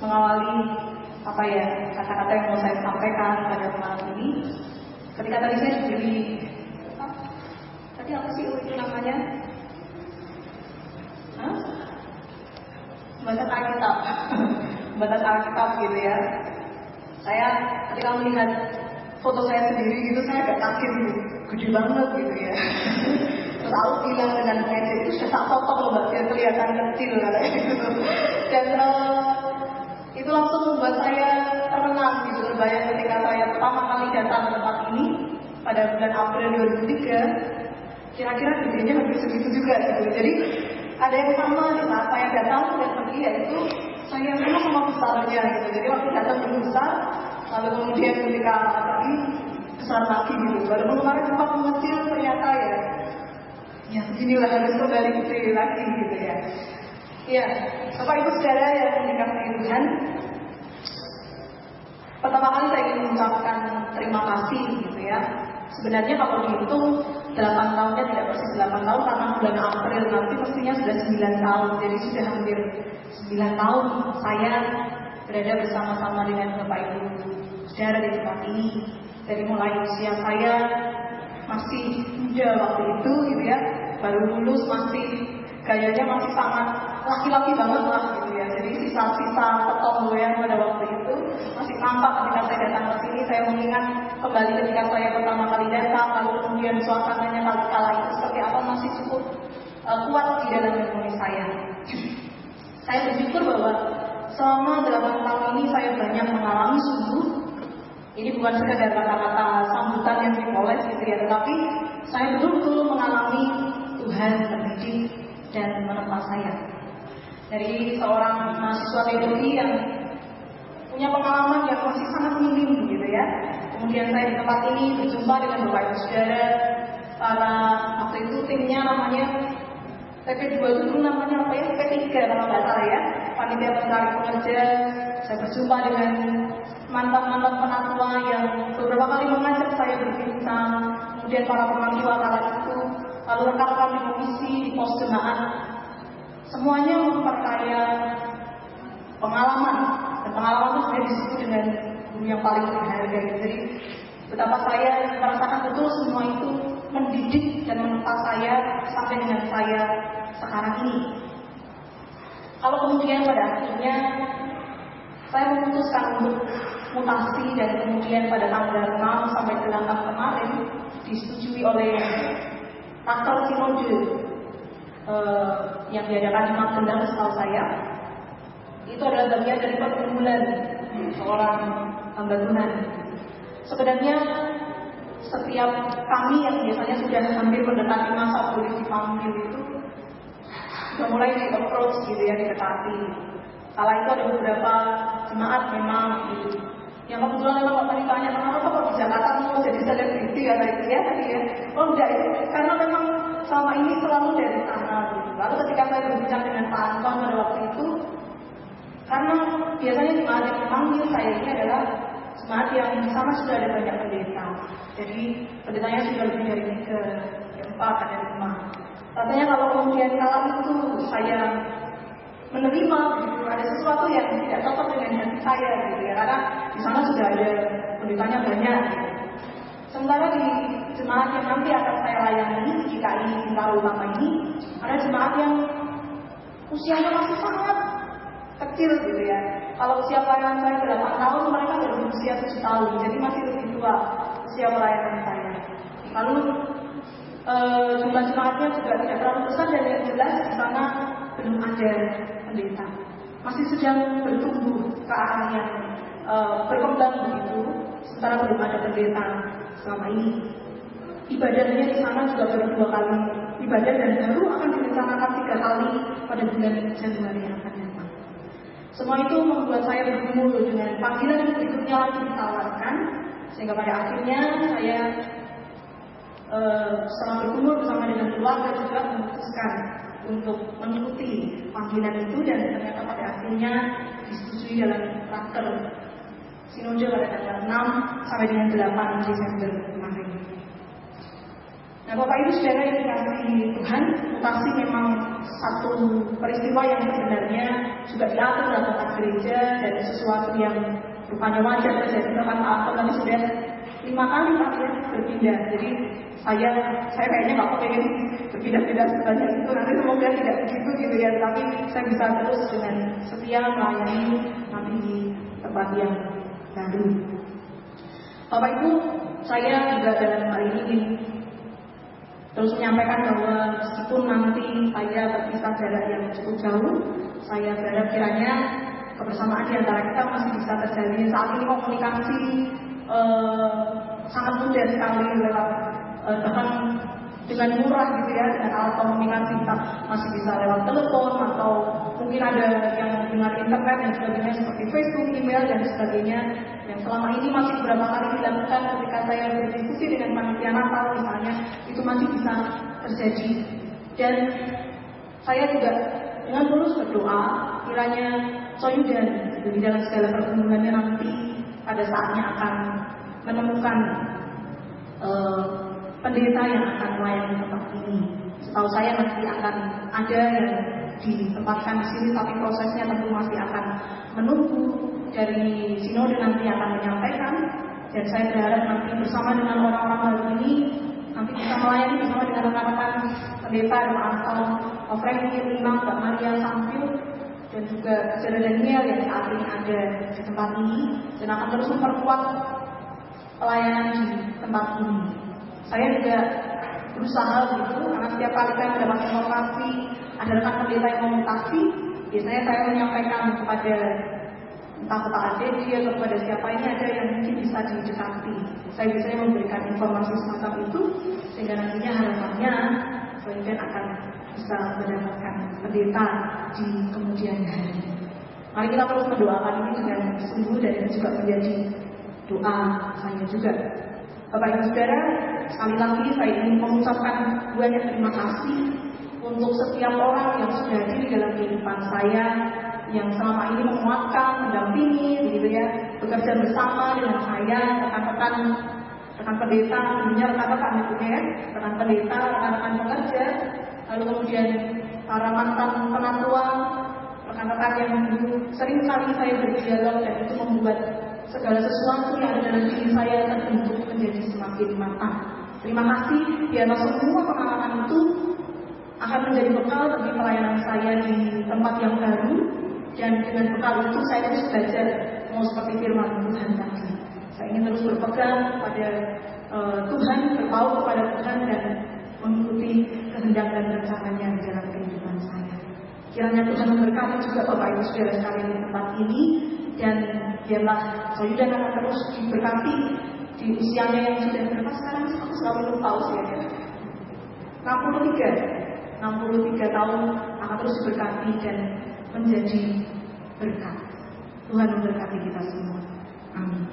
mengawali kata-kata yang mau saya sampaikan pada malam ini. Ketika tadi saya diberi tadi apa sih itu namanya? Batas Alkitab, batas Alkitab gitu ya. Saya ketika melihat foto saya sendiri gitu, saya agak kaget gitu, gede banget gitu ya. Terus aku bilang dengan meja itu sudah tak potong loh mbak, biar kelihatan kecil katanya gitu. Dan itu langsung membuat saya termenang gitu, terbayang ketika saya pertama kali datang ke tempat ini pada bulan April 2003, kira-kira gedenya hampir segitu juga gitu. Jadi ada yang sama di saat saya datang dan pergi, yaitu saya sama besarnya gitu. Jadi waktu datang belum besar, lalu kemudian ketika pergi besar lagi gitu. Walaupun kemarin sempat mengecil, ternyata ya beginilah, harus kembali kecil lagi gitu ya. Ya, Bapak Ibu Saudara yang dikasihi Tuhan, pertama kali saya ingin mengucapkan terima kasih gitu ya. Sebenarnya kalau dihitung 8 tahunnya tidak persis 8 tahun, karena bulan April nanti mestinya sudah 9 tahun. Jadi sudah hampir 9 tahun saya berada bersama-sama dengan Bapak Ibu Saudara di tempat ini. Dari mulai usia saya masih muda waktu itu gitu ya, baru lulus, masih gayanya masih sangat laki-laki banget lah gitu ya. Jadi sisa-sisa ketomboyan pada waktu itu masih nampak ketika saya datang ke sini. Saya mengingat kembali ketika saya pertama kali datang, lalu kemudian suasananya kala itu seperti apa, masih cukup kuat di dalam memori saya. Saya bersyukur bahwa selama 8 tahun ini saya banyak mengalami sungguh. Ini bukan sekedar kata-kata sambutan yang dipoles gitu ya, tetapi saya betul-betul mengalami Tuhan mendidik dan menempa saya. Dari seorang mahasiswa teologi yang punya pengalaman yang masih sangat minim gitu ya. Kemudian saya di tempat ini berjumpa dengan Bapak Ibu Saudara, para waktu itu timnya namanya PP2 itu namanya apa ya? P3 kalau nggak salah ya. Panitia pencari pekerja. Saya berjumpa dengan mantan-mantan penatua yang beberapa kali mengajak saya berbincang. Kemudian para pengatua kala itu, lalu rekan-rekan di komisi, di pos jemaat, semuanya memperkaya pengalaman. Dan pengalaman itu sudah disebut dengan guru yang paling berharga. Jadi betapa saya merasakan betul semua itu mendidik dan menempa saya sampai dengan saya sekarang ini. Kalau kemudian pada akhirnya saya memutuskan untuk mutasi, dan kemudian pada tanggal 6 sampai 8 kemarin disetujui oleh Raktor Sinode yang diadakan di Magelang setahu saya. Itu adalah bagian dari pergumulan seorang hamba Tuhan. Sebenarnya setiap kami yang biasanya sudah hampir mendekati masa boleh dipanggil itu sudah mulai di-approach gitu ya, didekati. Kala itu ada beberapa jemaat memang gitu, yang kebetulan memang waktu ditanya kenapa kok di Jakarta mau jadi selebriti kata itu ya tadi ya. Oh enggak, karena memang selama ini selalu dari sana gitu. Lalu ketika saya berbincang dengan Pak Anton pada waktu itu, karena biasanya jemaat yang memanggil saya ini adalah jemaat yang di sana sudah ada banyak pendeta. Jadi pendetanya sudah lebih dari 3, 4, ada 5. Rasanya kalau kemudian kala itu saya menerima gitu, ada sesuatu yang tidak cocok dengan hati saya gitu ya, karena di sana sudah ada pendetanya banyak gitu. Sementara di jemaat yang nanti akan saya layani di GKI Bintaro Utama ini, ada jemaat yang usianya masih sangat kecil gitu ya. Kalau usia pelayanan saya 8 tahun, mereka baru usia 7 tahun, jadi masih lebih tua usia pelayanan saya. Lalu jumlah jemaatnya juga tidak terlalu besar, dan yang jelas di sana belum ada pendeta. Masih sedang bertumbuh ke arah yang berkembang begitu, sementara belum ada pendeta selama ini. Ibadahnya di sana juga baru 2 kali ibadah, dan baru akan direncanakan 3 kali pada bulan Januari yang akan datang. Semua itu membuat saya bergumul dengan panggilan yang berikutnya lagi ditawarkan, sehingga pada akhirnya saya setelah bergumul bersama dengan keluarga juga memutuskan untuk mengikuti panggilan itu, dan ternyata pada akhirnya disetujui dalam Raktor Sinode pada tanggal 6 sampai dengan 8 Desember kemarin. Nah, Bapak Ibu Saudara yang dikasihi Tuhan, mutasi memang satu peristiwa yang sebenarnya juga diatur dalam tata gereja dan sesuatu yang rupanya wajar terjadi dalam Alkitab, tapi sudah 5 kali Pak ya berpindah. Jadi saya kayaknya nggak pengen berpindah-pindah sebanyak itu. Nanti semoga tidak begitu gitu ya. Tapi saya bisa terus dengan setia melayani nanti di tempat yang baru. Bapak Ibu, saya juga dalam hal ini ingin terus menyampaikan bahwa meskipun nanti saya berpisah jarak yang cukup jauh, saya berharap kiranya kebersamaan di antara kita masih bisa terjadi. Saat ini komunikasi sangat mudah sekali lewat bahkan dengan murah gitu ya, dengan alat komunikasi kita masih bisa lewat telepon atau mungkin ada yang dengar internet dan sebagainya seperti Facebook, email dan sebagainya. Yang selama ini masih beberapa kali dilakukan ketika saya berdiskusi dengan panitia Natal misalnya, itu masih bisa terjadi. Dan saya juga dengan tulus berdoa kiranya Soyudan di dalam segala pertemuannya nanti pada saatnya akan menemukan pendeta yang akan melayani tempat ini. Setahu saya nanti akan ada yang ditempatkan di sini, tapi prosesnya tentu masih akan menunggu dari sinode nanti akan menyampaikan. Dan saya berharap nanti bersama dengan orang-orang baru ini nanti bisa melayani bersama dengan rekan-rekan pendeta dan asal Frankie, Lima, Mbak Maria, Sampiu dan juga Saudara Daniel yang saat ini ada di tempat ini dan akan terus memperkuat pelayanan di tempat ini. Saya juga berusaha gitu, karena setiap kali saya mendapat informasi ada rekan pendeta yang memutasi, biasanya saya menyampaikan kepada entah Pak Ade atau kepada siapa ini ada yang mungkin bisa didekati. Saya biasanya memberikan informasi semacam itu sehingga nantinya harapannya Soyudan akan bisa mendapatkan pendeta di kemudian hari. Mari kita terus mendoakan ini dengan sungguh dan itu juga menjadi doa saya juga. Bapak Ibu Saudara, sekali lagi saya ingin mengucapkan banyak terima kasih untuk setiap orang yang sudah hadir di dalam kehidupan saya, yang selama ini menguatkan, mendampingi, begitu ya, bekerja bersama dengan saya, rekan-rekan pendeta, tentunya rekan-rekan itu ya, rekan pendeta, rekan-rekan pekerja, lalu kemudian para mantan penatua, rekan-rekan yang dulu sering kali saya berdialog dan itu membuat segala sesuatu yang ada dalam diri saya terbentuk menjadi semakin matang. Terima kasih, biarlah semua pengalaman itu akan menjadi bekal bagi pelayanan saya di tempat yang baru, dan dengan bekal itu saya terus belajar mau seperti firman Tuhan tadi. Saya ingin terus berpegang pada Tuhan, berpaut kepada Tuhan dan mengikuti kehendak dan rencananya di dalam kehidupan saya. Kiranya Tuhan memberkati juga Bapak Ibu Saudara sekalian di tempat ini, dan biarlah Soyudan akan terus diberkati di usianya yang sudah berapa sekarang? Aku selalu lupa usianya. 63 tahun akan terus diberkati dan menjadi berkat. Tuhan memberkati kita semua. Amin.